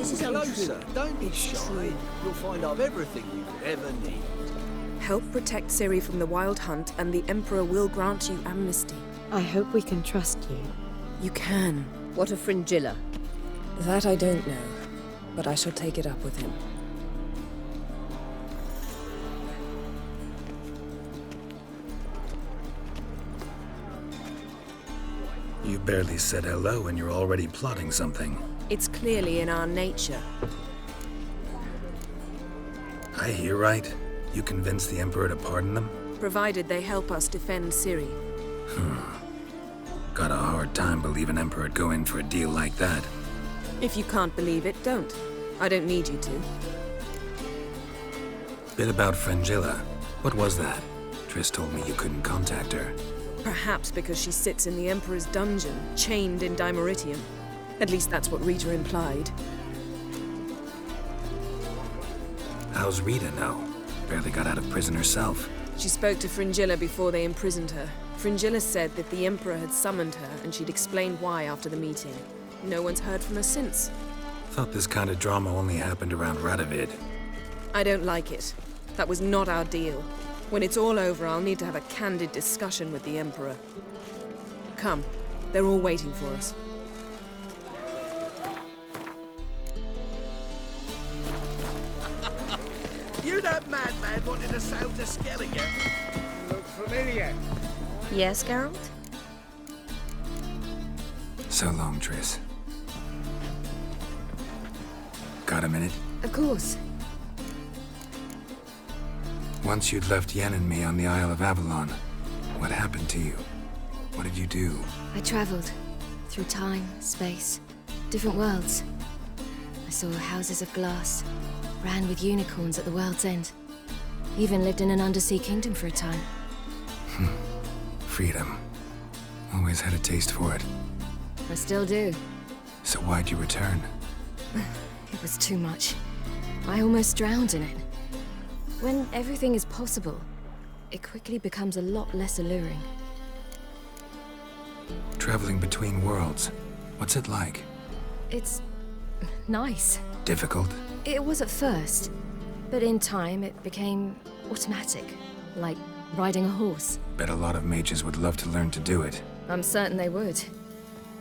This is Closer, untrue. don't be It's shy. true. You'll find I've everything you could ever need. Help protect Ciri from the Wild Hunt, and the Emperor will grant you amnesty. I hope we can trust you. You can. What of Fringilla? That I don't know, but I shall take it up with him. You barely said hello and you're already plotting something. It's clearly in our nature. I hear right. You convinced the Emperor to pardon them? Provided they help us defend Ciri. Got a hard time believing Emperor'd go in for a deal like that. If you can't believe it, don't. I don't need you to. Bit about Fringilla. What was that? Triss told me you couldn't contact her. Perhaps because she sits in the Emperor's dungeon, chained in Dimeritium. At least that's what Rita implied. How's Rita now? Barely got out of prison herself. She spoke to Fringilla before they imprisoned her. Fringilla said that the Emperor had summoned her, and she'd explained why after the meeting. No one's heard from her since. Thought this kind of drama only happened around Radovid. I don't like it. That was not our deal. When it's all over, I'll need to have a candid discussion with the Emperor. Come. They're all waiting for us. You that madman wanting to sail to Skellige? Look familiar. Yes, Geralt? So long, Triss. Got a minute? Of course. Once you'd left Yen and me on the Isle of Avalon, what happened to you? What did you do? I traveled through time, space, different worlds. I saw houses of glass, ran with unicorns at the world's end. Even lived in an undersea kingdom for a time. Freedom. Always had a taste for it. I still do. So why'd you return? It was too much. I almost drowned in it. When everything is possible, it quickly becomes a lot less alluring. Traveling between worlds. What's it like? It's nice. Difficult? It was at first, but in time it became automatic, like riding a horse. Bet a lot of mages would love to learn to do it. I'm certain they would.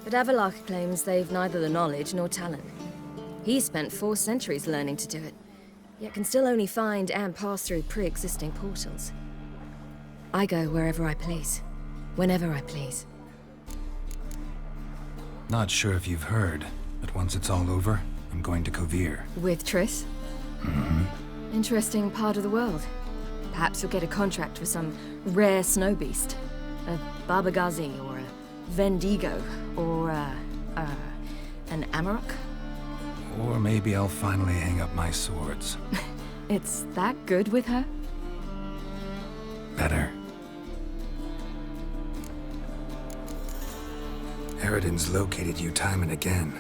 But Avalark claims they've neither the knowledge nor talent. He spent 4 centuries learning to do it, yet can still only find and pass through pre-existing portals. I go wherever I please, whenever I please. Not sure if you've heard, but once it's all over, I'm going to Kovir. With Triss? Interesting part of the world. Perhaps you'll get a contract for some rare snow beast. A Barbagazi, or a Vendigo, or an Amarok? Or maybe I'll finally hang up my swords. It's that good with her? Better. Eridan's located you time and again.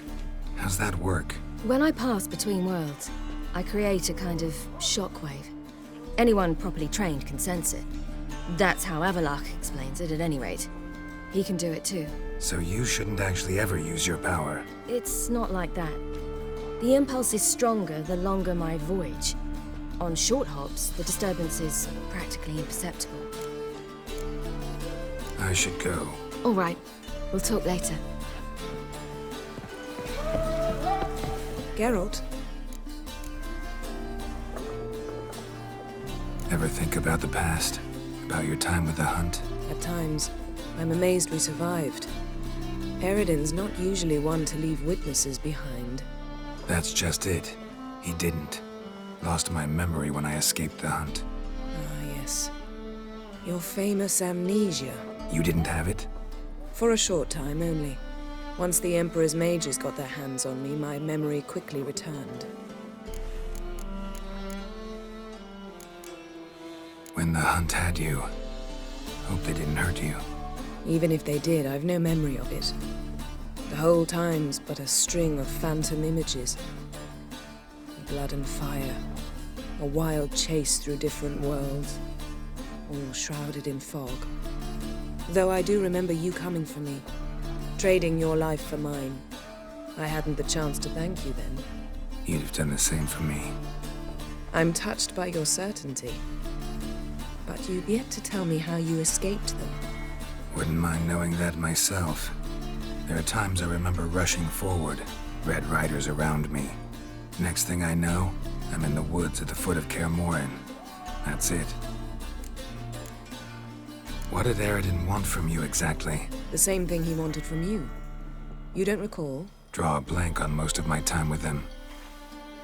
How's that work? When I pass between worlds, I create a kind of shockwave. Anyone properly trained can sense it. That's how Avalark explains it, at any rate. He can do it too. So you shouldn't actually ever use your power. It's not like that. The impulse is stronger the longer my voyage. On short hops, the disturbance is practically imperceptible. I should go. All right, we'll talk later. Geralt? Ever think about the past? About your time with the hunt? At times, I'm amazed we survived. Eridan's not usually one to leave witnesses behind. That's just it. He didn't. Lost my memory when I escaped the hunt. Ah, yes. Your famous amnesia. You didn't have it? For a short time only. Once the Emperor's mages got their hands on me, my memory quickly returned. When the hunt had you, hope they didn't hurt you. Even if they did, I've no memory of it. The whole time's but a string of phantom images. Blood and fire. A wild chase through different worlds. All shrouded in fog. Though I do remember you coming for me. Trading your life for mine. I hadn't the chance to thank you then. You'd have done the same for me. I'm touched by your certainty. But you've yet to tell me how you escaped them. Wouldn't mind knowing that myself. There are times I remember rushing forward, Red Riders around me. Next thing I know, I'm in the woods at the foot of Kaer Morhen. That's it. What did Eredin want from you exactly? The same thing he wanted from you. You don't recall? Draw a blank on most of my time with them.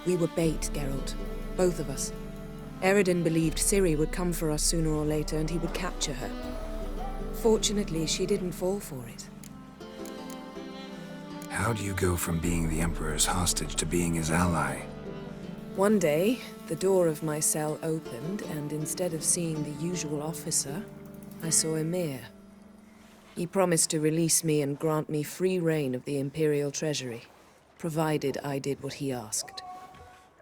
We were bait, Geralt. Both of us. Eredin believed Ciri would come for us sooner or later and he would capture her. Fortunately, she didn't fall for it. How do you go from being the Emperor's hostage to being his ally? One day, the door of my cell opened, and instead of seeing the usual officer, I saw Emir. He promised to release me and grant me free reign of the Imperial Treasury, provided I did what he asked.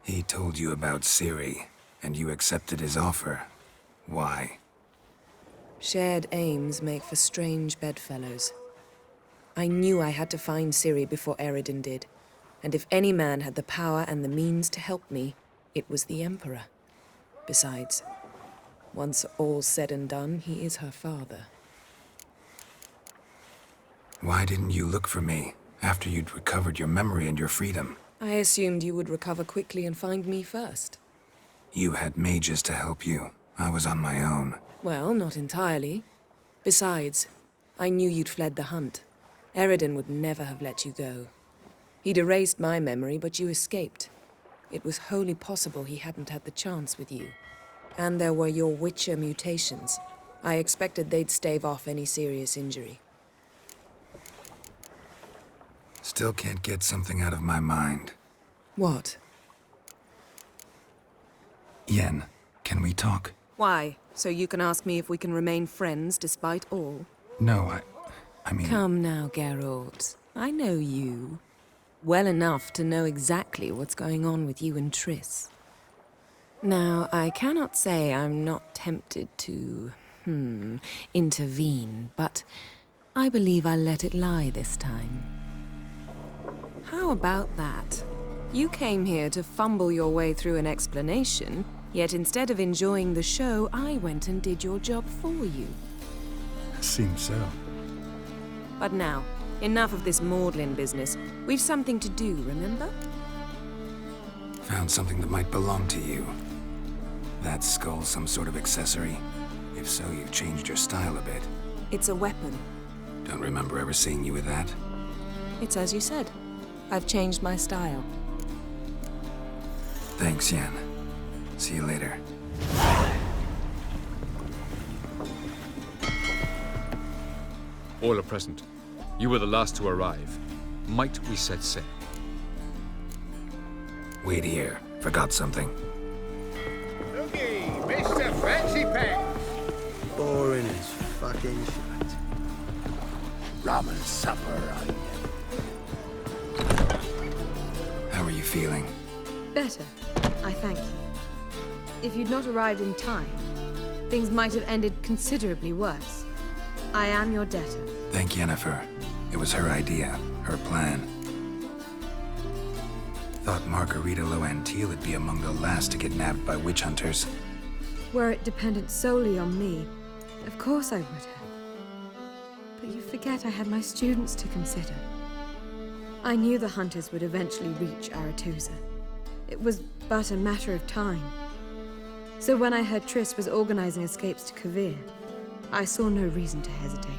He told you about Ciri, and you accepted his offer. Why? Shared aims make for strange bedfellows. I knew I had to find Ciri before Eredin did, and if any man had the power and the means to help me, it was the Emperor. Besides, once all's said and done, he is her father. Why didn't you look for me, after you'd recovered your memory and your freedom? I assumed you would recover quickly and find me first. You had mages to help you. I was on my own. Well, not entirely. Besides, I knew you'd fled the hunt. Eredin would never have let you go. He'd erased my memory, but you escaped. It was wholly possible he hadn't had the chance with you. And there were your Witcher mutations. I expected they'd stave off any serious injury. Still can't get something out of my mind. What? Yen, can we talk? Why? So you can ask me if we can remain friends despite all? No, I mean... Come now, Geralt. I know you. Well enough to know exactly what's going on with you and Triss. Now, I cannot say I'm not tempted to, intervene, but I believe I'll let it lie this time. How about that? You came here to fumble your way through an explanation, yet instead of enjoying the show, I went and did your job for you. Seems so. But now, enough of this maudlin business. We've something to do, remember? Found something that might belong to you. That skull some sort of accessory? If so, you've changed your style a bit. It's a weapon. Don't remember ever seeing you with that. It's as you said. I've changed my style. Thanks, Yen. See you later. All are present. You were the last to arrive. Might we set sail? Wait here. Forgot something. Looky, Mr. Fancy Pants. Boring as fucking shit. Ramen supper on you. How are you feeling? Better, I thank you. If you'd not arrived in time, things might have ended considerably worse. I am your debtor. Thank Yennefer. It was her idea, her plan. Thought Margarita Loantil would be among the last to get nabbed by witch hunters. Were it dependent solely on me, of course I would have. But you forget I had my students to consider. I knew the hunters would eventually reach Aretusa. It was but a matter of time. So when I heard Triss was organizing escapes to Kovir, I saw no reason to hesitate.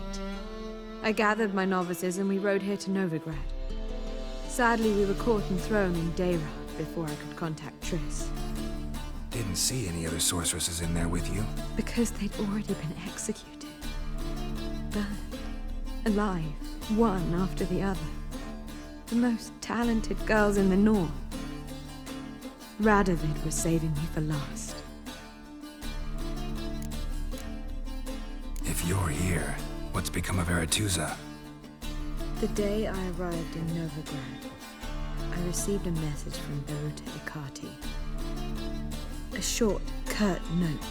I gathered my novices and we rode here to Novigrad. Sadly, we were caught and thrown in Dayrad before I could contact Triss. Didn't see any other sorceresses in there with you. Because they'd already been executed. Burned. Alive. One after the other. The most talented girls in the North. Radovid was saving me for last. If you're here, what's become of Aretusa? The day I arrived in Novigrad, I received a message from Beruta Ikati. A short, curt note.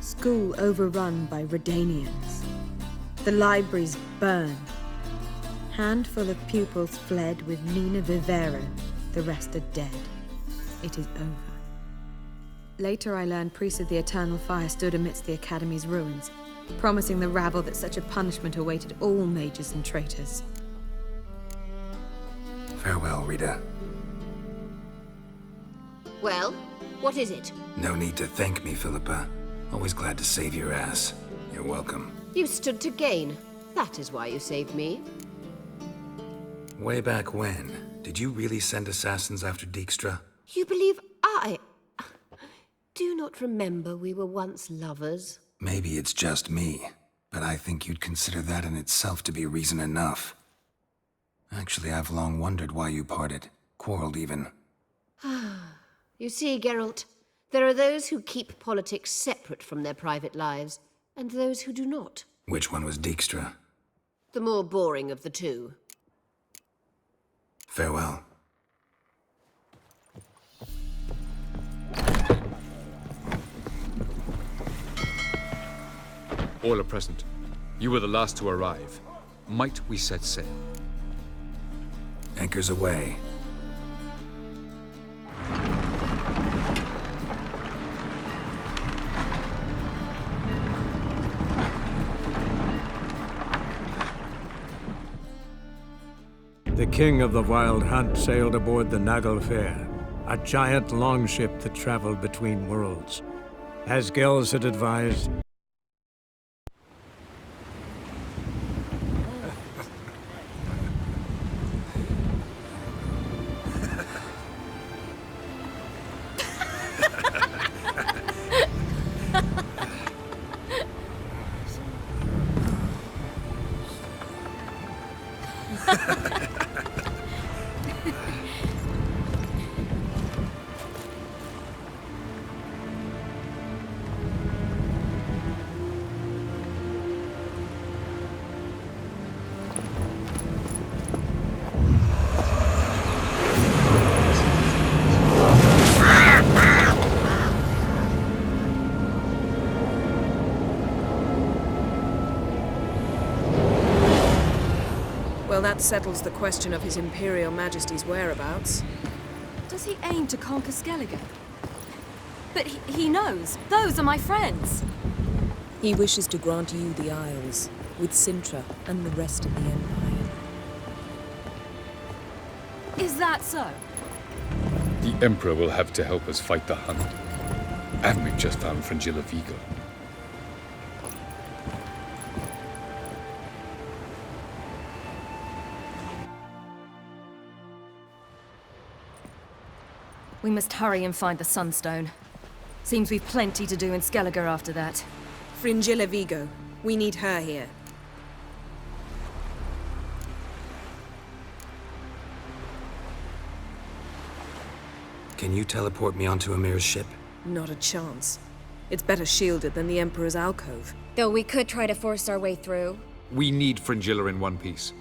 School overrun by Redanians. The libraries burned. Handful of pupils fled with Nina Vivero, The rest are dead. It is over. Later I learned priests of the Eternal Fire stood amidst the Academy's ruins, promising the rabble that such a punishment awaited all mages and traitors. Farewell, Rita. Well, what is it? No need to thank me, Philippa. Always glad to save your ass. You're welcome. You stood to gain. That is why you saved me. Way back when, did you really send assassins after Dijkstra? You believe I... Do not remember we were once lovers? Maybe it's just me, but I think you'd consider that in itself to be reason enough. Actually, I've long wondered why you parted. Quarreled even. You see, Geralt, there are those who keep politics separate from their private lives, and those who do not. Which one was Dijkstra? The more boring of the two. Farewell. All are present. You were the last to arrive. Might we set sail? Anchors away. The king of the Wild Hunt sailed aboard the Naglfare, a giant longship that traveled between worlds. As Gels had advised, Well, that settles the question of His Imperial Majesty's whereabouts. Does he aim to conquer Skellige? But he knows. Those are my friends. He wishes to grant you the Isles, with Sintra and the rest of the Empire. Is that so? The Emperor will have to help us fight the Hunt. And we've just found Fringilla Vigo. We must hurry and find the Sunstone. Seems we've plenty to do in Skellige after that. Fringilla Vigo. We need her here. Can you teleport me onto Amir's ship? Not a chance. It's better shielded than the Emperor's alcove. Though we could try to force our way through. We need Fringilla in one piece.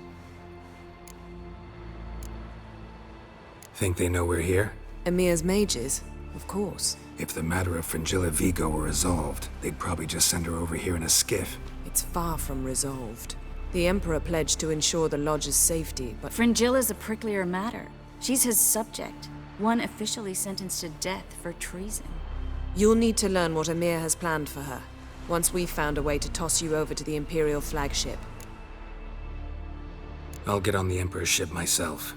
Think they know we're here? Emir's mages? Of course. If the matter of Fringilla Vigo were resolved, they'd probably just send her over here in a skiff. It's far from resolved. The Emperor pledged to ensure the Lodge's safety, but... Fringilla's a pricklier matter. She's his subject, one officially sentenced to death for treason. You'll need to learn what Emir has planned for her, once we've found a way to toss you over to the Imperial flagship. I'll get on the Emperor's ship myself.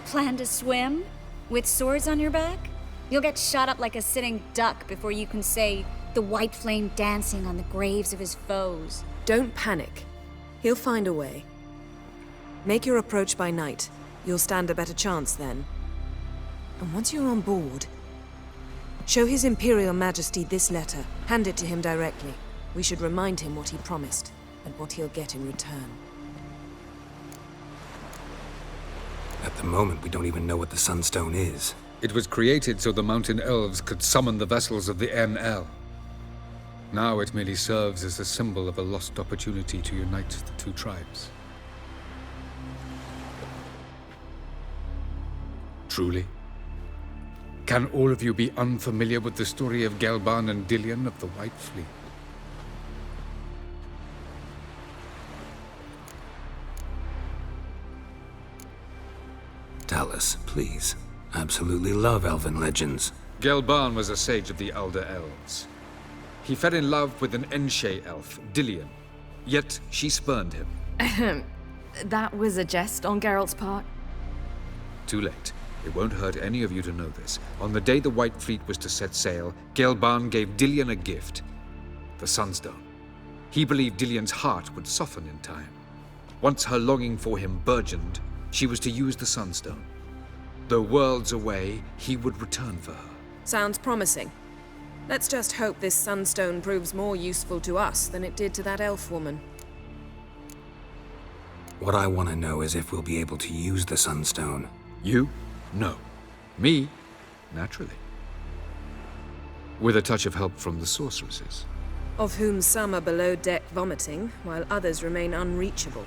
Plan to swim? With swords on your back? You'll get shot up like a sitting duck before you can say, the white flame dancing on the graves of his foes. Don't panic. He'll find a way. Make your approach by night. You'll stand a better chance then. And once you're on board, show His Imperial Majesty this letter. Hand it to him directly. We should remind him what he promised, and what he'll get in return. At the moment, we don't even know what the Sunstone is. It was created so the Mountain Elves could summon the vessels of the NL. Now it merely serves as a symbol of a lost opportunity to unite the two tribes. Truly? Can all of you be unfamiliar with the story of Gelban and Dillion of the White Fleet? Alice, please. I absolutely love elven legends. Gelban was a sage of the Elder Elves. He fell in love with an Enshe elf, Dillion. Yet she spurned him. That was a jest on Geralt's part? Too late. It won't hurt any of you to know this. On the day the White Fleet was to set sail, Gelban gave Dillion a gift. The Sunstone. He believed Dillion's heart would soften in time. Once her longing for him burgeoned, she was to use the Sunstone. Though worlds away, he would return for her. Sounds promising. Let's just hope this sunstone proves more useful to us than it did to that elf woman. What I want to know is if we'll be able to use the Sunstone. You? No. Me? Naturally. With a touch of help from the sorceresses. Of whom some are below deck vomiting, while others remain unreachable.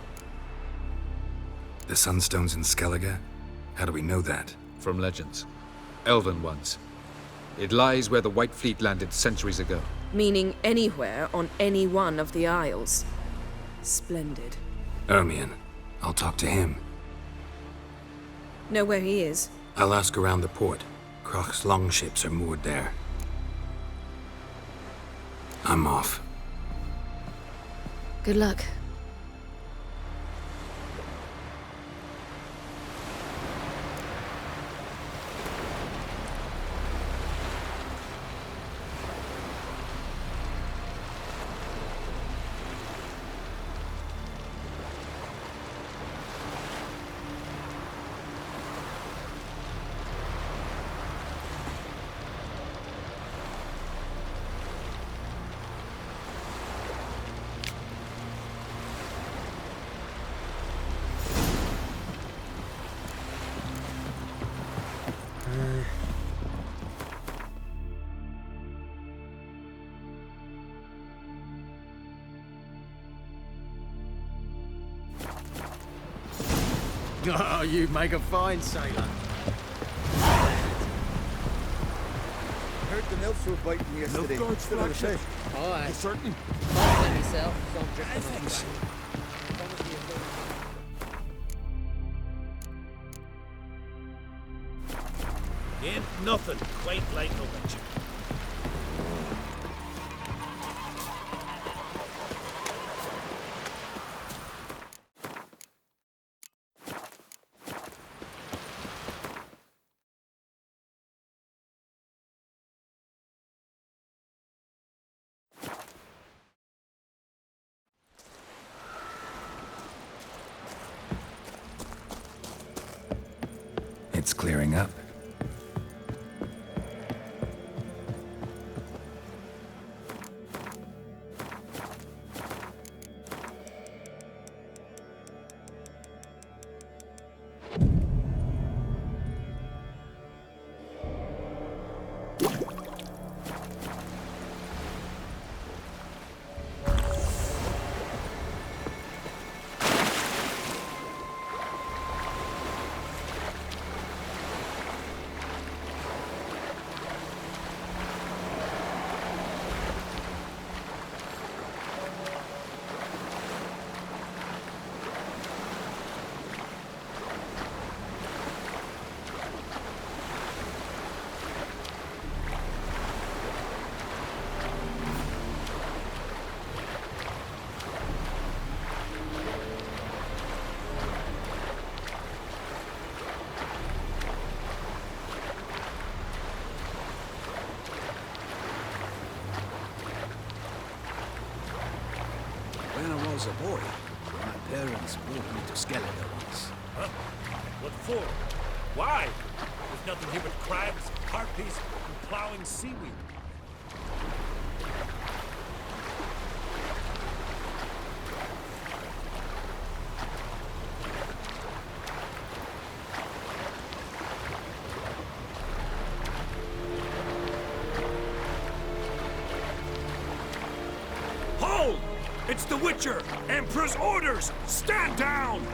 The Sunstone's in Skellige? How do we know that? From legends. Elven ones. It lies where the White Fleet landed centuries ago. Meaning anywhere on any one of the Isles. Splendid. Ermion. I'll talk to him. Know where he is? I'll ask around the port. Croc's longships are moored there. I'm off. Good luck. Oh, you make a fine sailor. Heard the nymphs were biting yesterday. No God's Still on the flagship. fish. Aye. You certain? Let myself. Don't drift on Thanks. Ain't nothing quite like a witcher. It's clearing up. When I was a boy, my parents brought me to Skellige once. Huh? What for? Why? There's nothing here but crabs, harpies, and plowing seaweed. Hold! It's the Witcher! Emperor's orders! Stand down!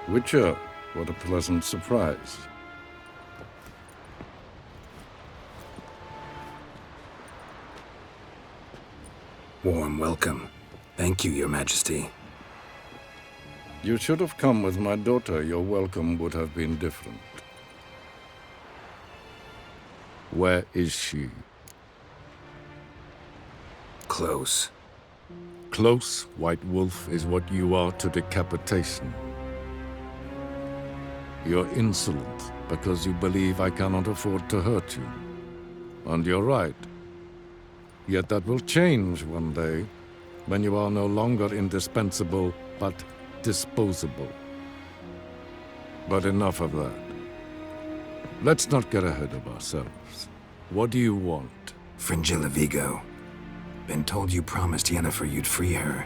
Witcher, what a pleasant surprise. Warm welcome. Thank you, Your Majesty. You should have come with my daughter. Your welcome would have been different. Where is she? Close. Close, White Wolf, is what you are to decapitation. You're insolent because you believe I cannot afford to hurt you. And you're right. Yet that will change one day, when you are no longer indispensable, but disposable. But enough of that. Let's not get ahead of ourselves. What do you want? Fringilla Vigo. Been told you promised Yennefer you'd free her.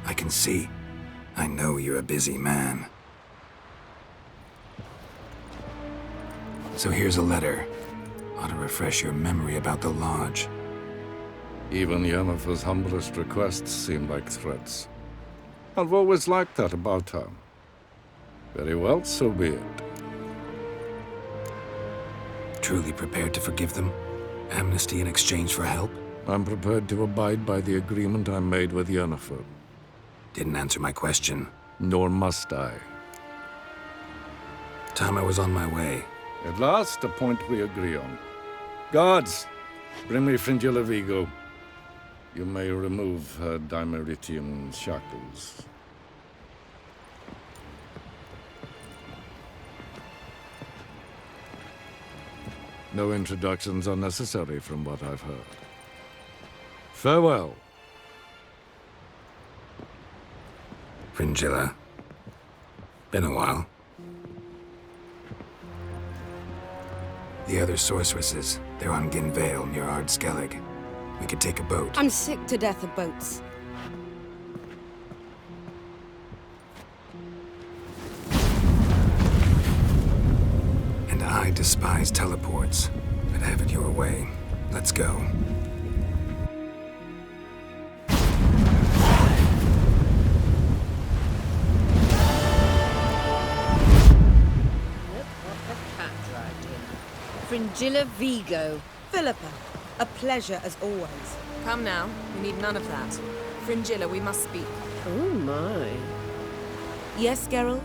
I can see. I know you're a busy man. So here's a letter. Ought to refresh your memory about the Lodge. Even Yennefer's humblest requests seem like threats. I've always liked that about her. Very well, so be it. Truly prepared to forgive them? Amnesty in exchange for help? I'm prepared to abide by the agreement I made with Yennefer. Didn't answer my question. Nor must I. Time I was on my way. At last, a point we agree on. Guards, bring me Fringilla Vigo. You may remove her dimeritium shackles. No introductions are necessary from what I've heard. Farewell. Fringilla. Been a while. The other sorceresses, they're on Gin Vale near Ard Skellig. We could take a boat. I'm sick to death of boats. And I despise teleports, but have it your way. Let's go. Fringilla Vigo. Philippa, a pleasure as always. Come now, we need none of that. Fringilla, we must speak. Oh my. Yes, Geralt?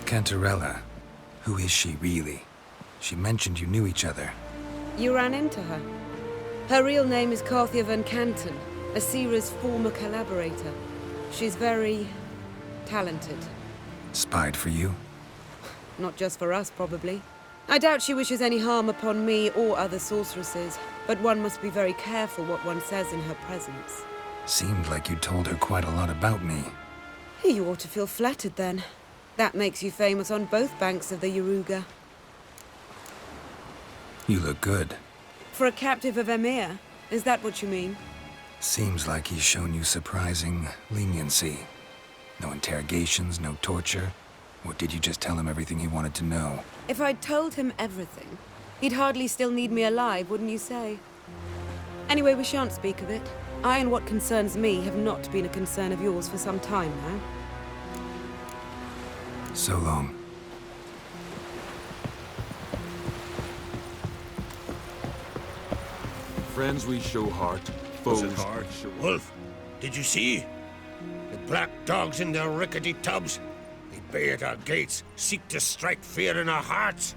Cantarella. Who is she, really? She mentioned you knew each other. You ran into her. Her real name is Carthia van Canton, Ciri's former collaborator. She's very talented. Spied for you? Not just for us, probably. I doubt she wishes any harm upon me or other sorceresses, but one must be very careful what one says in her presence. Seemed like you told her quite a lot about me. You ought to feel flattered, then. That makes you famous on both banks of the Yaruga. You look good. For a captive of Emir, is that what you mean? Seems like he's shown you surprising leniency. No interrogations, no torture. Or did you just tell him everything he wanted to know? If I'd told him everything, he'd hardly still need me alive, wouldn't you say? Anyway, we shan't speak of it. I and what concerns me have not been a concern of yours for some time now. So long. Friends we show heart, foes Was it hard? Wolf, did you see? The black dogs in their rickety tubs. They bay at our gates, seek to strike fear in our hearts.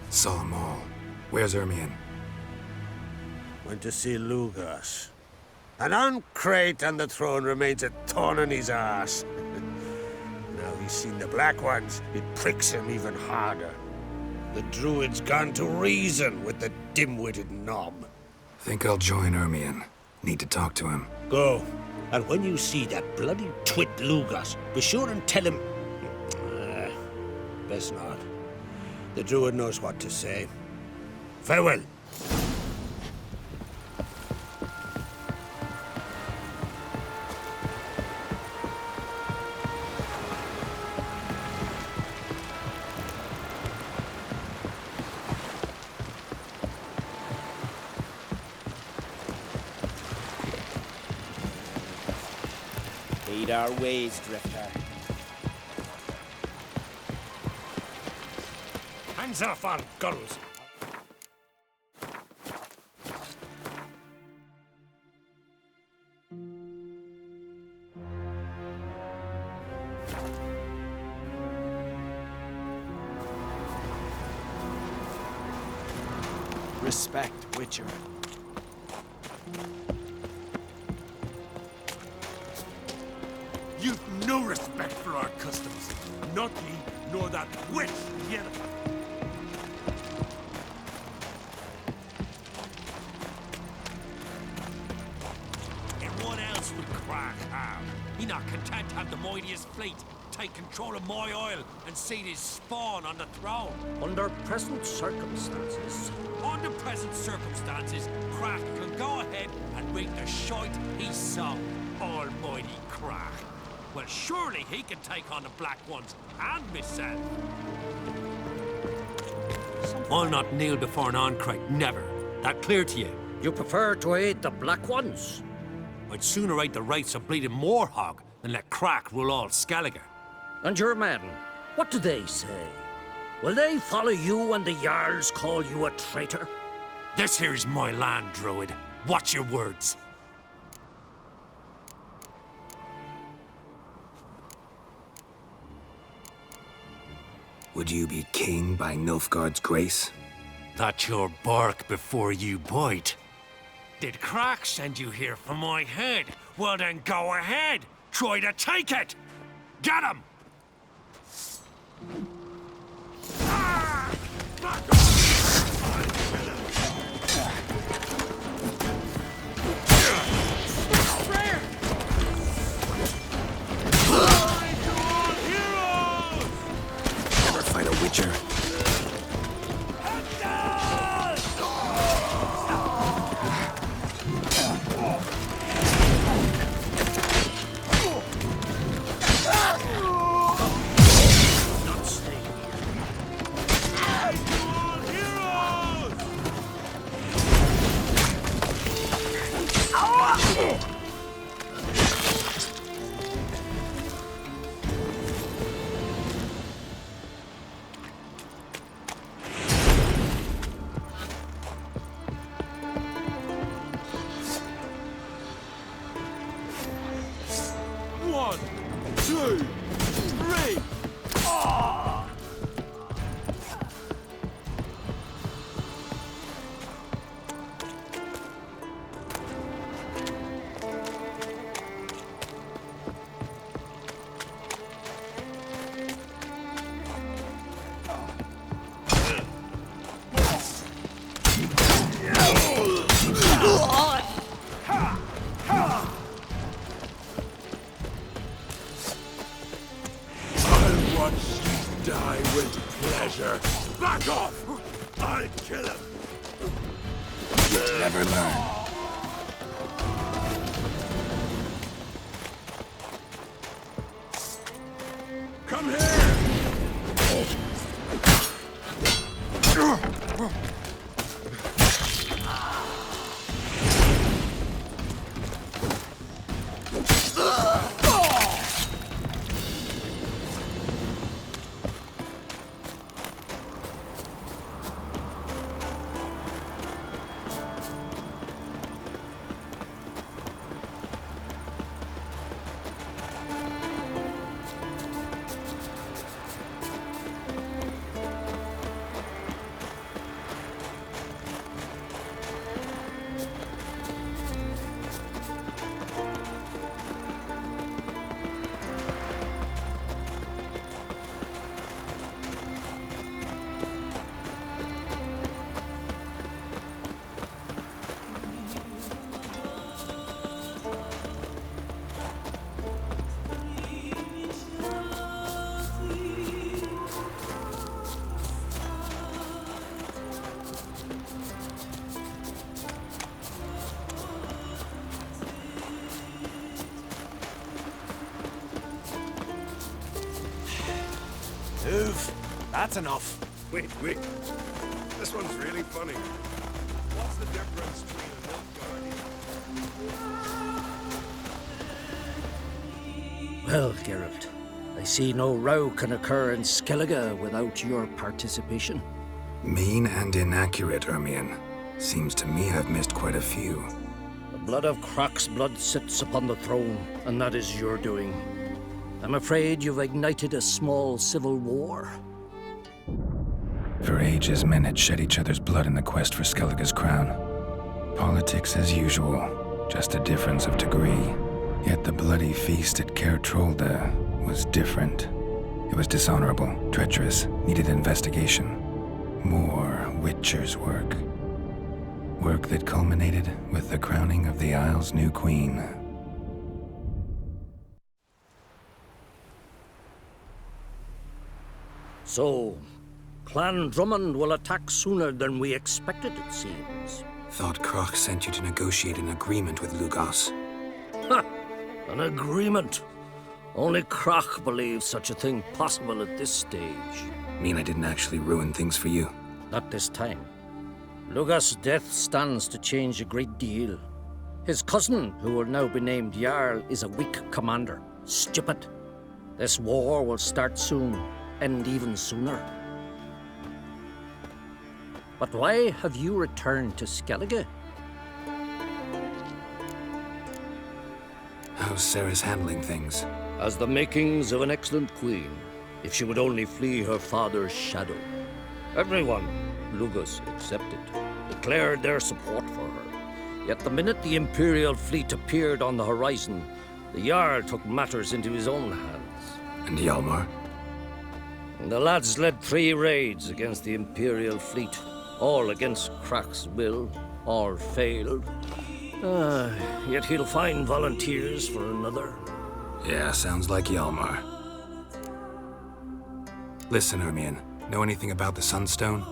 Saw them all. Where's Ermion? Went to see Lugas. An uncrate on the throne remains a thorn in his ass. Now he's seen the Black Ones, it pricks him even harder. The Druid's gone to reason with the dim-witted knob. Think I'll join Ermion. Need to talk to him. Go. And when you see that bloody twit Lugas, be sure and tell him... best not. The Druid knows what to say. Farewell. Heed our ways, Drifter. Hands off our guns! Respect, Witcher. You've no respect for our customs. Not ye, nor that witch together. And what else would Crach have? He not content to have the mightiest fleet take control of my oil and see his spawn on the throne. Under present circumstances. Under present circumstances, Crach can go ahead and reap the shite he sowed. Almighty Crach. Well, surely he can take on the Black Ones and myself. I'll not kneel before an Oncrite, never. That clear to you? You prefer to aid the Black Ones? I'd sooner aid the rights of bleeding Moorhog than let Crach rule all Skellige. And your men, what do they say? Will they follow you when the Jarls call you a traitor? This here is my land, Druid. Watch your words. Would you be king by Nilfgaard's grace? That's your bark before you bite. Did Crach send you here for my head? Well then go ahead. Try to take it. Get him! Never fight a Witcher. One, two, three. Die with pleasure. Back off! I'll kill him. You'll never learn. Come here! Move. That's enough. Wait. This one's really funny. What's the difference between a Nilfgaard? Well, Geralt, I see no row can occur in Skellige without your participation. Mean and inaccurate, Ermion. Seems to me I've missed quite a few. The blood of Crach's blood sits upon the throne, and that is your doing. I'm afraid you've ignited a small civil war. For ages, men had shed each other's blood in the quest for Skellige's crown. Politics as usual, just a difference of degree. Yet the bloody feast at Caer Trolda was different. It was dishonorable, treacherous, needed investigation. More Witcher's work. Work that culminated with the crowning of the Isle's new queen. So, Clan Drummond will attack sooner than we expected, it seems. Thought Crach sent you to negotiate an agreement with Lugos. Ha! An agreement? Only Crach believes such a thing possible at this stage. Mean I didn't actually ruin things for you? Not this time. Lugos' death stands to change a great deal. His cousin, who will now be named Jarl, is a weak commander. Stupid. This war will start soon, end even sooner. But why have you returned to Skellige? How's Sarah's handling things? Has the makings of an excellent queen, if she would only flee her father's shadow. Everyone, Lugos excepted, declared their support for her. Yet the minute the Imperial fleet appeared on the horizon, the Jarl took matters into his own hands. And Hjalmar? The lads led 3 raids against the Imperial fleet, all against Crach's will, all failed. Yet he'll find volunteers for another. Yeah, sounds like Hjalmar. Listen, Ermion, know anything about the Sunstone?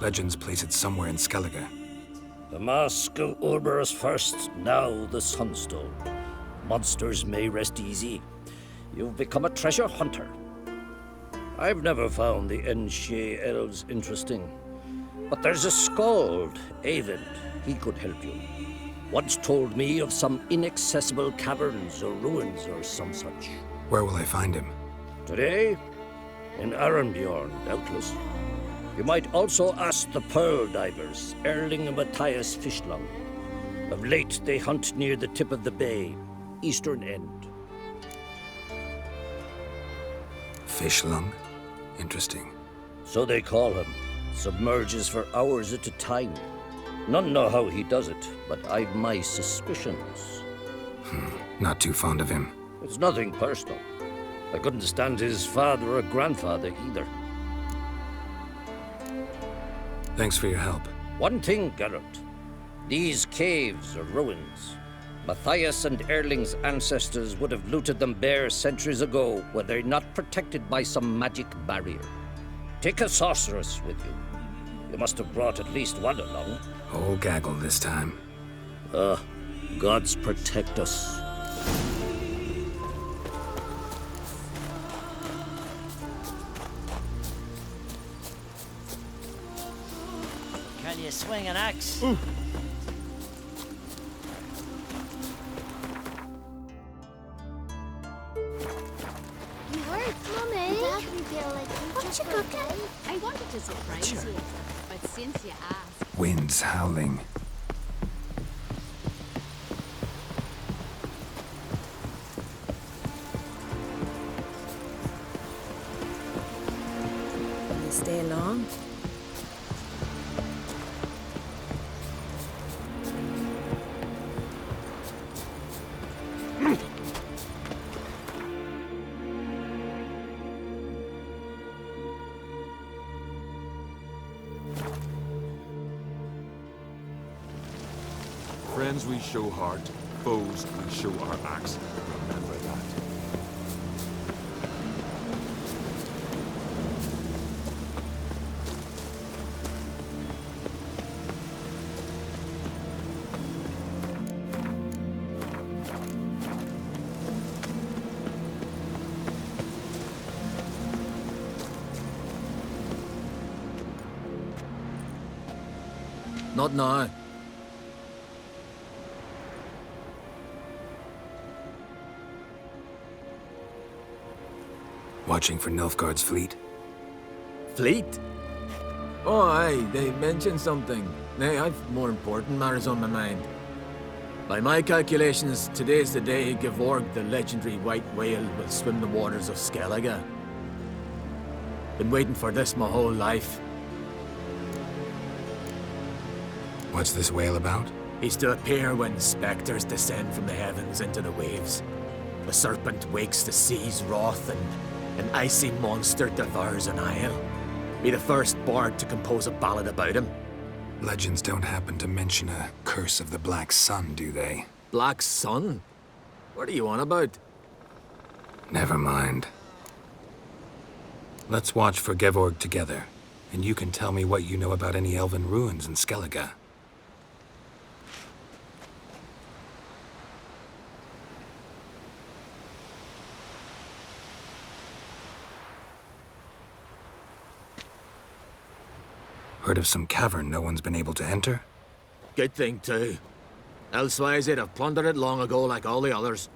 Legends place it somewhere in Skellige. The Mask of Urberus first, now the Sunstone. Monsters may rest easy. You've become a treasure hunter. I've never found the Enshe elves interesting. But there's a skald, Eyvind. He could help you. Once told me of some inaccessible caverns or ruins or some such. Where will I find him? Today? In Arenbjorn, doubtless. You might also ask the pearl divers, Erling and Matthias Fishlung. Of late, they hunt near the tip of the bay, eastern end. Fishlung? Interesting. So they call him. Submerges for hours at a time. None know how he does it, but I've my suspicions. Not too fond of him. It's nothing personal. I couldn't stand his father or grandfather either. Thanks for your help. One thing, Geralt. These caves are ruins. Matthias and Erling's ancestors would have looted them bare centuries ago were they not protected by some magic barrier. Take a sorceress with you. You must have brought at least one along. Whole gaggle this time. Gods protect us. Can you swing an axe? You worked, Mummy. What you cooking? I wanted to surprise you, but since you asked... Winds howling. Will you stay long? Friends we show heart, foes we show our axe. Remember that. Not now. Watching for Nilfgaard's fleet? Fleet? Oh, aye, they mentioned something. Nay, I've more important matters on my mind. By my calculations, today's the day Gevorg, the legendary white whale, will swim the waters of Skellige. Been waiting for this my whole life. What's this whale about? He's to appear when spectres descend from the heavens into the waves. The serpent wakes the sea's wrath, and an icy monster devours an isle. Be the first bard to compose a ballad about him. Legends don't happen to mention a curse of the Black Sun, do they? Black Sun? What are you on about? Never mind. Let's watch for Gevorg together, and you can tell me what you know about any elven ruins in Skellige. Heard of some cavern no one's been able to enter? Good thing, too. Elsewise, they'd have plundered it long ago like all the others.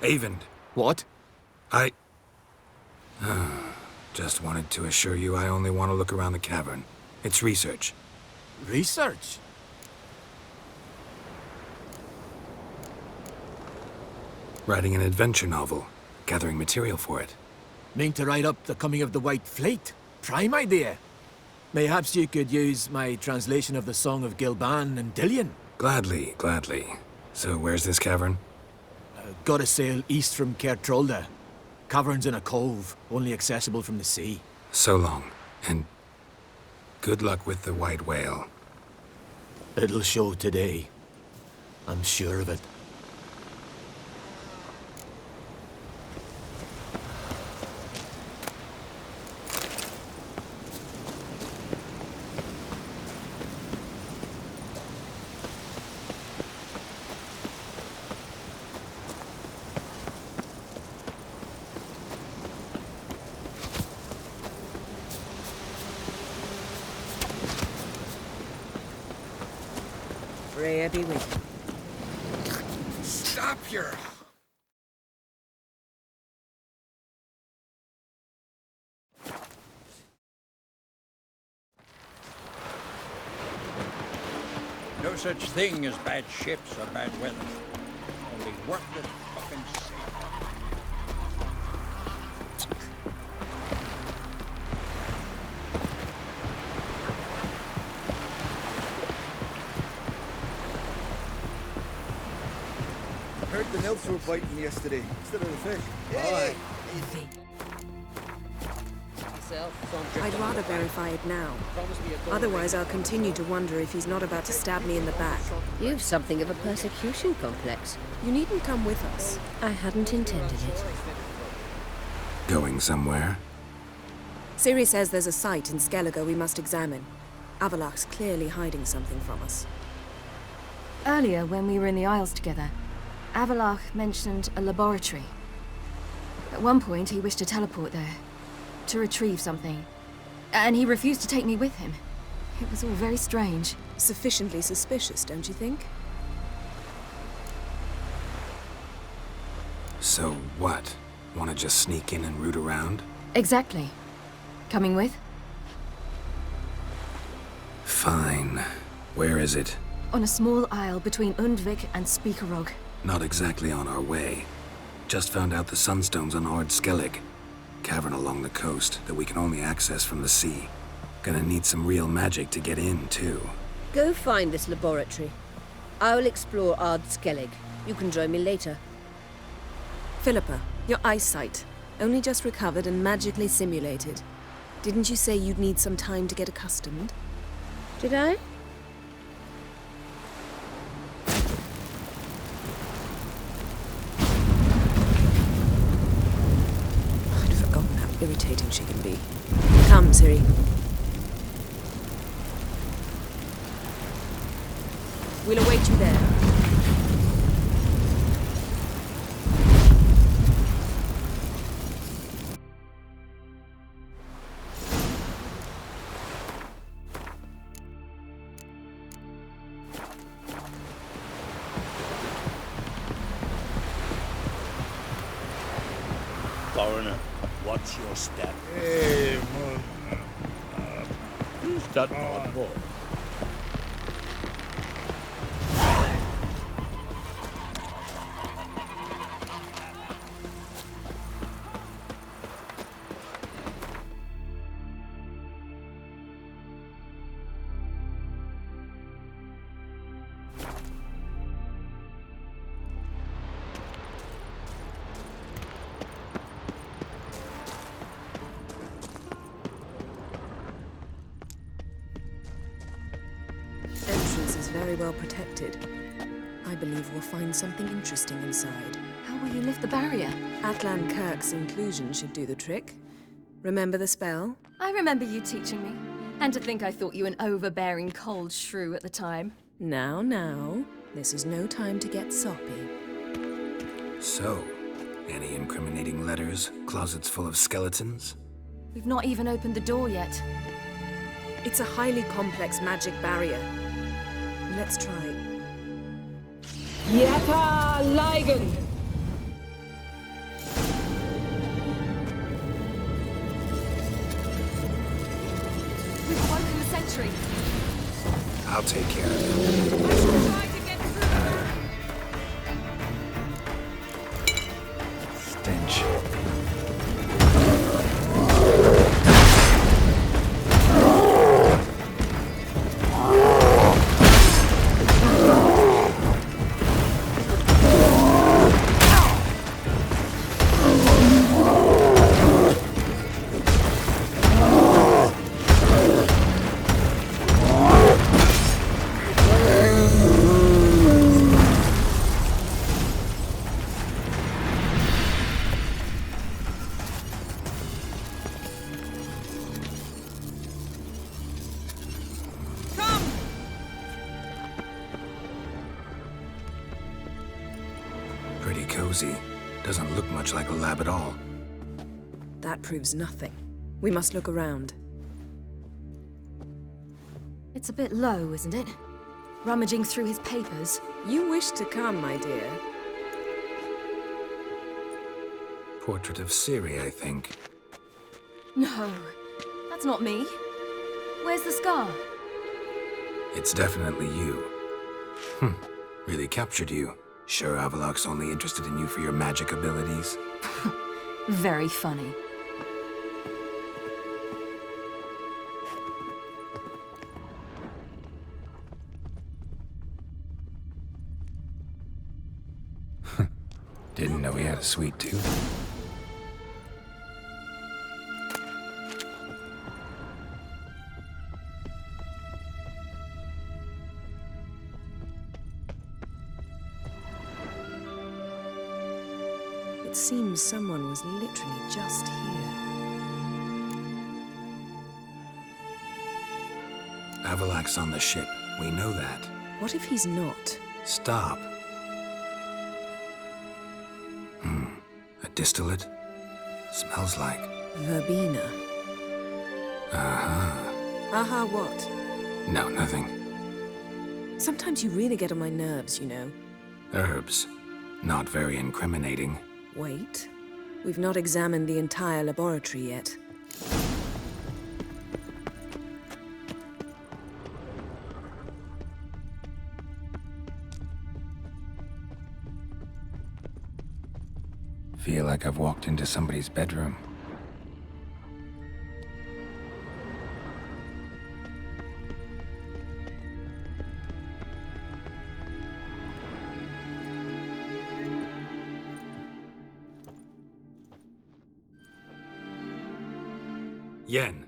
Eyvind. What? Just wanted to assure you I only want to look around the cavern. It's research. Research? Writing an adventure novel. Gathering material for it. Mean to write up the coming of the White Fleet? Prime idea. Mayhaps you could use my translation of the Song of Gilban and Dillion. Gladly, gladly. So where's this cavern? Gotta sail east from Kertrolda. Cavern's in a cove, only accessible from the sea. So long, and good luck with the white whale. It'll show today. I'm sure of it. Freya be with you. Stop your... No such thing as bad ships or bad weather. Only worthless fucking sailors. Heard the nymphs were biting me yesterday instead of the fish. Hey! I'd rather verify it now. Otherwise, I'll continue to wonder if he's not about to stab me in the back. You've something of a persecution complex. You needn't come with us. I hadn't intended it. Going somewhere? Ciri says there's a site in Skellige we must examine. Avalok's clearly hiding something from us. Earlier, when we were in the Isles together, Avalok mentioned a laboratory. At one point, he wished to teleport there, to retrieve something, and he refused to take me with him. It was all very strange. Sufficiently suspicious, don't you think? So what? Want to just sneak in and root around? Exactly. Coming with? Fine. Where is it? On a small isle between Undvik and Speakerog. Not exactly on our way. Just found out the sunstone's on Ard Skellig. Cavern along the coast that we can only access from the sea. Gonna need some real magic to get in, too. Go find this laboratory. I'll explore Ard Skellig. You can join me later. Philippa, your eyesight. Only just recovered and magically simulated. Didn't you say you'd need some time to get accustomed? Did I? I'd forgotten how irritating she can be. Come, Ciri. We'll await you there. foreigner. What's your step? Who's that oddball? Entrance is very well protected. I believe we'll find something interesting inside. How will you lift the barrier? Atlan Kirk's inclusion should do the trick. Remember the spell? I remember you teaching me. And to think I thought you an overbearing cold shrew at the time. Now. This is no time to get soppy. So, any incriminating letters? Closets full of skeletons? We've not even opened the door yet. It's a highly complex magic barrier. Let's try. Yeta Ligen! We've woken the sentry. I'll take care of it. Stench. Pretty cozy. Doesn't look much like a lab at all. That proves nothing. We must look around. It's a bit low, isn't it? Rummaging through his papers. You wish to come, my dear. Portrait of Ciri, I think. No, that's not me. Where's the scar? It's definitely you. Really captured you. Sure Avalok's only interested in you for your magic abilities? Very funny. Didn't know he had a sweet tooth. It seems someone was literally just here. Avalok's on the ship. We know that. What if he's not? Stop. A distillate? Smells like... Verbena. Uh-huh. What? No, nothing. Sometimes you really get on my nerves, you know. Herbs. Not very incriminating. Wait. We've not examined the entire laboratory yet. Feel like I've walked into somebody's bedroom. Yen.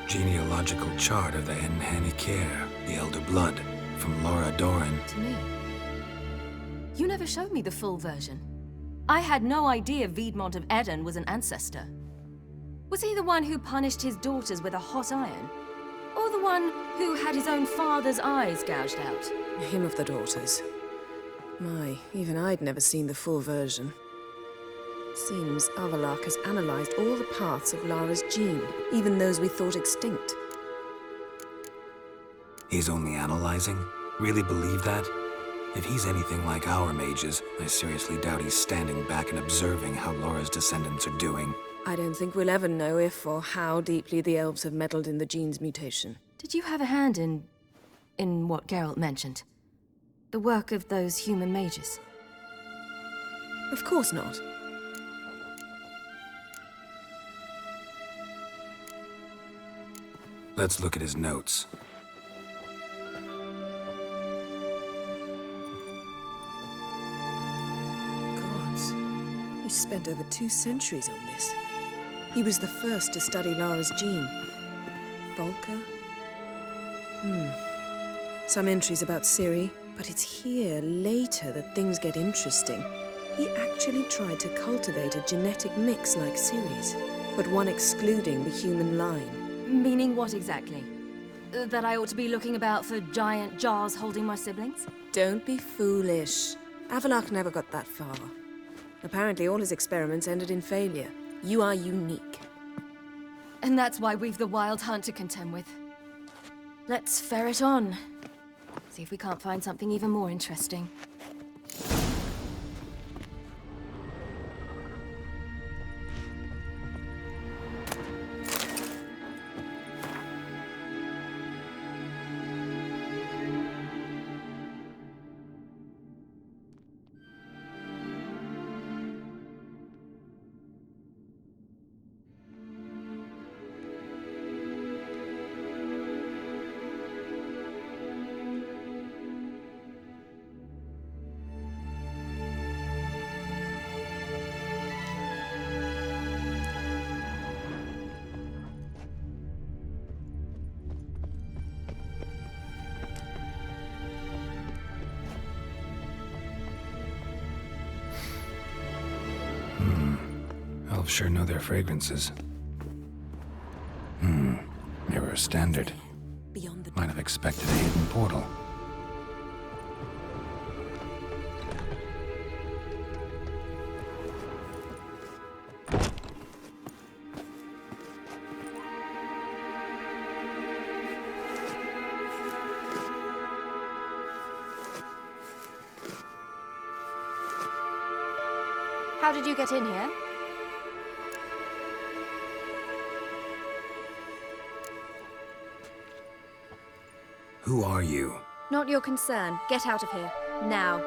Genealogical chart of the Enhanikir, the Elder Blood, from Laura Doran. To me. You never showed me the full version. I had no idea Viedmont of Eden was an ancestor. Was he the one who punished his daughters with a hot iron? Or the one who had his own father's eyes gouged out? Him of the daughters. My, even I'd never seen the full version. Seems Avalok has analyzed all the paths of Lara's gene, even those we thought extinct. He's only analyzing? Really believe that? If he's anything like our mages, I seriously doubt he's standing back and observing how Laura's descendants are doing. I don't think we'll ever know if or how deeply the elves have meddled in the gene's mutation. Did you have a hand in what Geralt mentioned? The work of those human mages? Of course not. Let's look at his notes. Gods. He spent over 2 centuries on this. He was the first to study Lara's gene. Volker? Some entries about Ciri, but it's here, later, that things get interesting. He actually tried to cultivate a genetic mix like Ciri's, but one excluding the human line. Meaning what exactly? That I ought to be looking about for giant jars holding my siblings? Don't be foolish. Avalok never got that far. Apparently all his experiments ended in failure. You are unique. And that's why we've the Wild Hunt to contend with. Let's ferret on. See if we can't find something even more interesting. Elves sure know their fragrances. Mirror standard. Might have expected a hidden portal. How did you get in here? Who are you? Not your concern. Get out of here. Now.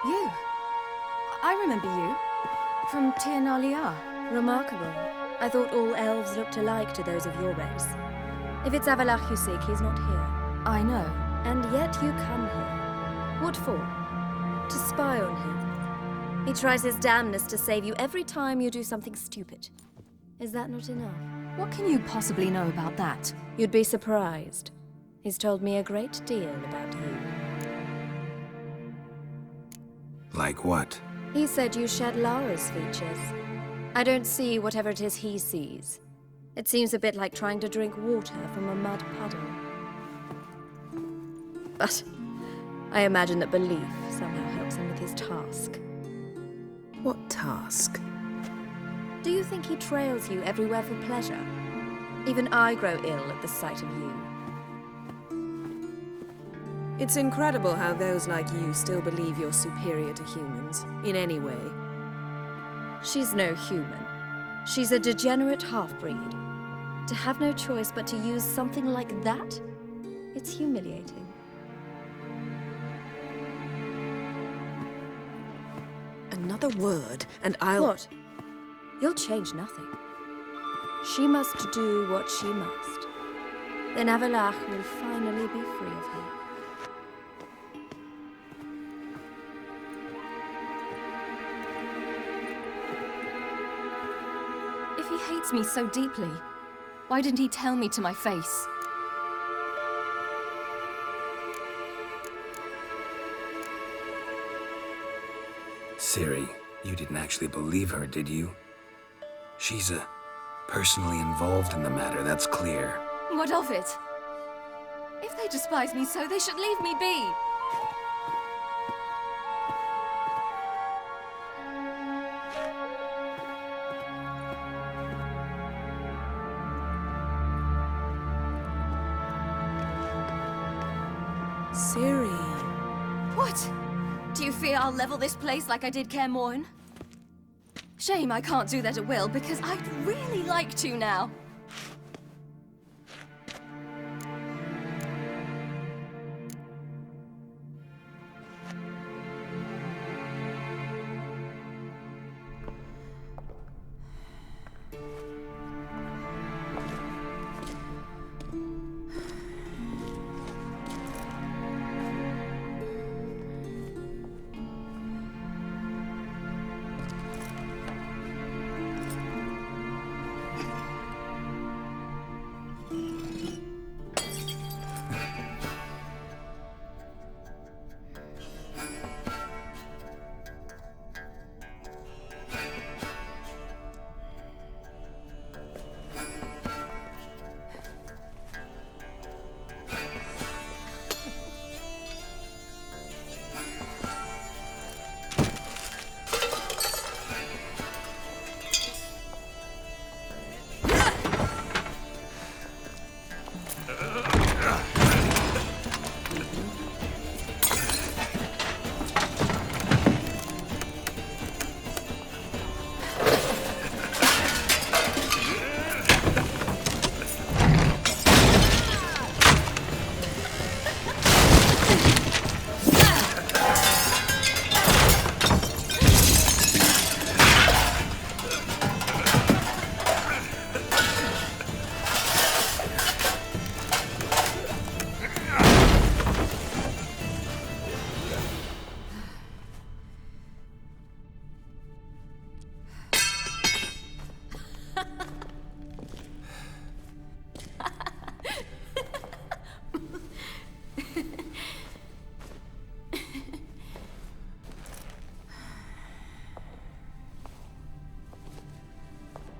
You? I remember you. From Tir na Liar. Remarkable. I thought all elves looked alike to those of your race. If it's Avalok you seek, he's not here. I know. And yet you come here. What for? To spy on him. He tries his damnedest to save you every time you do something stupid. Is that not enough? What can you possibly know about that? You'd be surprised. He's told me a great deal about you. Like what? He said you shared Lara's features. I don't see whatever it is he sees. It seems a bit like trying to drink water from a mud puddle. But I imagine that belief somehow helps him with his task. What task? Do you think he trails you everywhere for pleasure? Even I grow ill at the sight of you. It's incredible how those like you still believe you're superior to humans, in any way. She's no human. She's a degenerate half-breed. To have no choice but to use something like that? It's humiliating. Another word, and I'll... What? You'll change nothing. She must do what she must. Then Avalok will finally be free of her. If he hates me so deeply, why didn't he tell me to my face? Ciri, you didn't actually believe her, did you? She's personally involved in the matter, that's clear. What of it? If they despise me so, they should leave me be. Ciri. What? Do you fear I'll level this place like I did Kaer Morhen? Shame I can't do that at will, because I'd really like to now.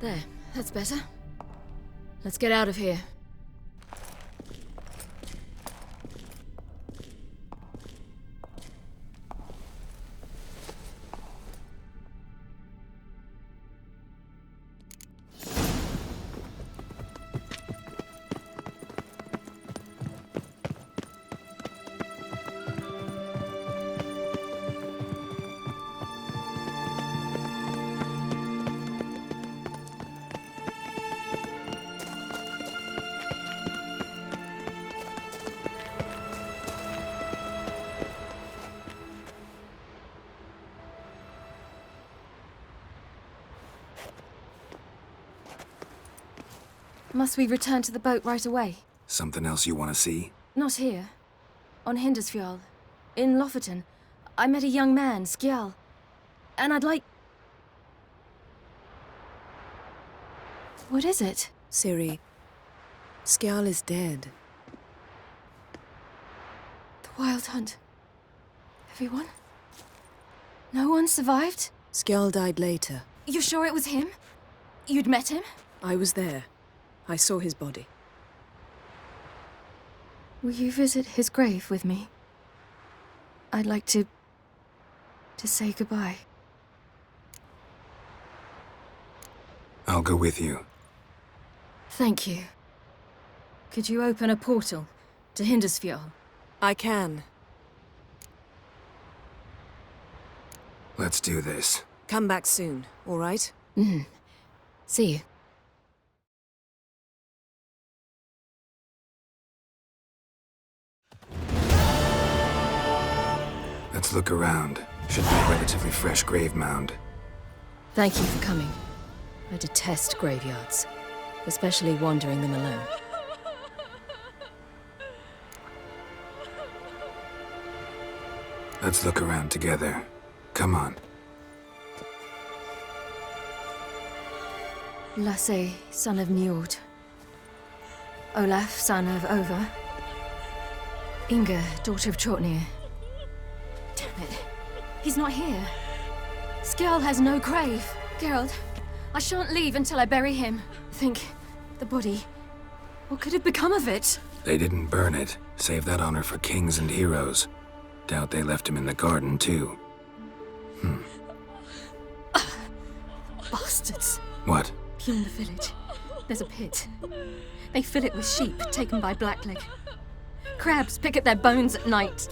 There, that's better. Let's get out of here. Must we return to the boat right away? Something else you want to see? Not here. On Hindersfjall. In Lofoten. I met a young man, Skjal. And I'd like... What is it? Ciri, Skjal is dead. The Wild Hunt. Everyone? No one survived? Skjal died later. You sure it was him? You'd met him? I was there. I saw his body. Will you visit his grave with me? I'd like to say goodbye. I'll go with you. Thank you. Could you open a portal to Hindersfjall? I can. Let's do this. Come back soon, all right? See you. Let's look around. Should be a relatively fresh grave mound. Thank you for coming. I detest graveyards, especially wandering them alone. Let's look around together. Come on. Lasse, son of Njord. Olaf, son of Over. Inga, daughter of Trotnir. Damn it. He's not here. Skjal has no grave. Geralt, I shan't leave until I bury him. Think, the body. What could have become of it? They didn't burn it. Save that honor for kings and heroes. Doubt they left him in the garden, too. Bastards. What? Beyond the village, there's a pit. They fill it with sheep taken by Blackleg. Crabs pick at their bones at night.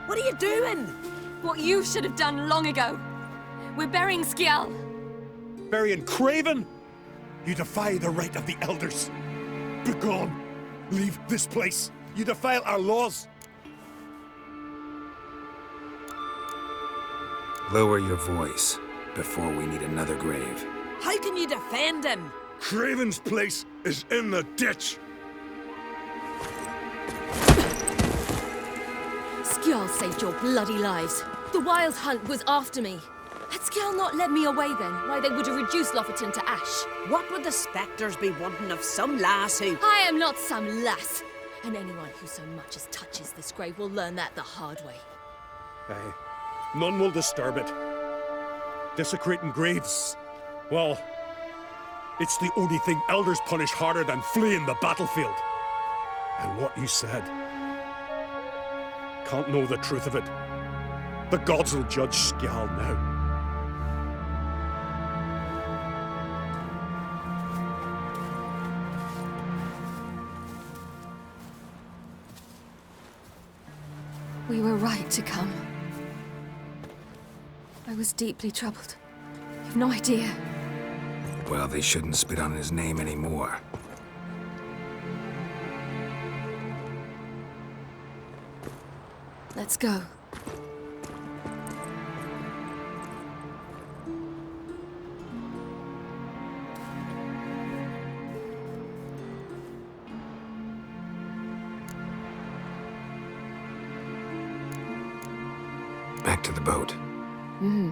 What are you doing? What you should have done long ago. We're burying Skjal. Burying Craven? You defy the right of the elders. Begone. Leave this place. You defile our laws. Lower your voice before we need another grave. How can you defend him? Craven's place is in the ditch. Skjal saved your bloody lives. The Wild Hunt was after me. Had Skjal not led me away then, why they would have reduced Lofoten to ash. What would the spectres be wanting of some lass who... I am not some lass. And anyone who so much as touches this grave will learn that the hard way. Aye. None will disturb it. Desecrating graves. Well, it's the only thing elders punish harder than fleeing the battlefield. And what you said. Can't know the truth of it. The gods will judge Skjal now. We were right to come. I was deeply troubled. You've no idea. Well, they shouldn't spit on his name anymore. Let's go. Back to the boat. Mm-hmm.